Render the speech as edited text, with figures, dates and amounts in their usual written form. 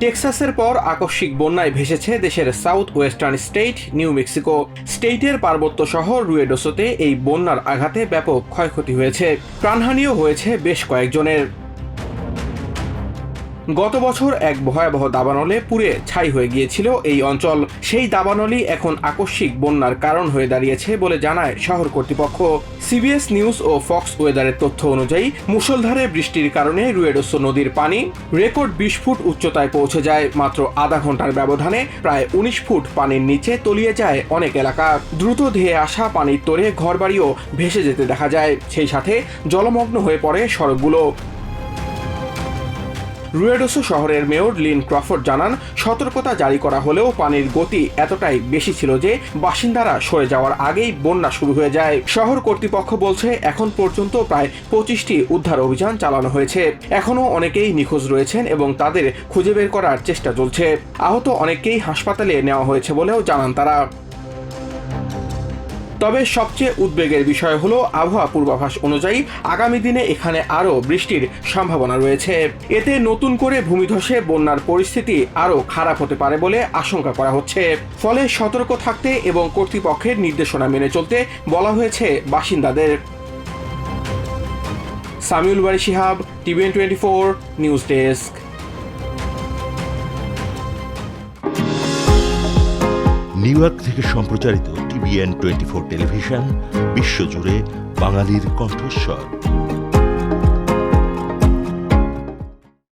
টেক্সাসের পর আকস্মিক বন্যায় ভেসেছে দেশের south western state new Mexico. স্টেটের পার্বত্য শহর রুয়েডোসোতে এই বন্যার আঘাতে ব্যাপক ক্ষয়ক্ষতি হয়েছে, প্রাণহানিও হয়েছে বেশ কয়েকজনের। গত বছর এক ভয়াবহ দাবানলে পুড়ে ছাই হয়ে গিয়েছিল এই অঞ্চল। সেই দাবানলই এখন আকস্মিক বন্যার কারণ হয়ে দাঁড়িয়েছে বলে জানায় শহর কর্তৃপক্ষ। সিবিএস নিউজ ও ফক্স ওয়েদারের তথ্য অনুযায়ী মুষলধারে বৃষ্টির কারণে রুয়েডোসো নদীর পানি রেকর্ড 20 ফুট উচ্চতায় পৌঁছে যায়। মাত্র আধা ঘন্টার ব্যবধানে প্রায় 19 ফুট পানির নিচে তলিয়ে যায় অনেক এলাকা। দ্রুত ধেয়ে আসা পানির তোড়ে ঘরবাড়িও ভেসে যেতে দেখা যায়, সেই সাথে জলমগ্ন হয়ে পড়ে সড়কগুলো। রুয়েডোসো শহরের মেয়র লিন ক্রফোর্ড জানান, সতর্কতা জারি করা হলেও পানির গতি এতটাই বেশি ছিল যে বাসিন্দারা সরে যাওয়ার আগেই বন্যা শুরু হয়ে যায়। শহর কর্তৃপক্ষ বলছে এখন পর্যন্ত প্রায় 25টি উদ্ধার অভিযান চালানো হয়েছে। এখনও অনেকেই নিখোঁজ রয়েছেন এবং তাদের খুঁজে বের করার চেষ্টা চলছে। আহত অনেককেই হাসপাতালে নেওয়া হয়েছে বলেও জানান তারা। তবে সবচেয়ে উদ্বেগের বিষয় হলো আবহাওয়া পূর্বাভাস অনুযায়ী আগামী দিনে এখানে আরও বৃষ্টির সম্ভাবনা রয়েছে। এতে নতুন করে ভূমিধসে বন্যার পরিস্থিতি আরও খারাপ হতে পারে বলে আশঙ্কা করা হচ্ছে। ফলে সতর্ক থাকতে এবং কর্তৃপক্ষের নির্দেশনা মেনে চলতে বলা হয়েছে বাসিন্দাদের। Samiul Bari Shihab, TVN 24 news desk. New York থেকে সম্প্রচারিত TVN 24 টেলিভিশন বিশ্বজুড়ে বাঙালির কণ্ঠস্বর।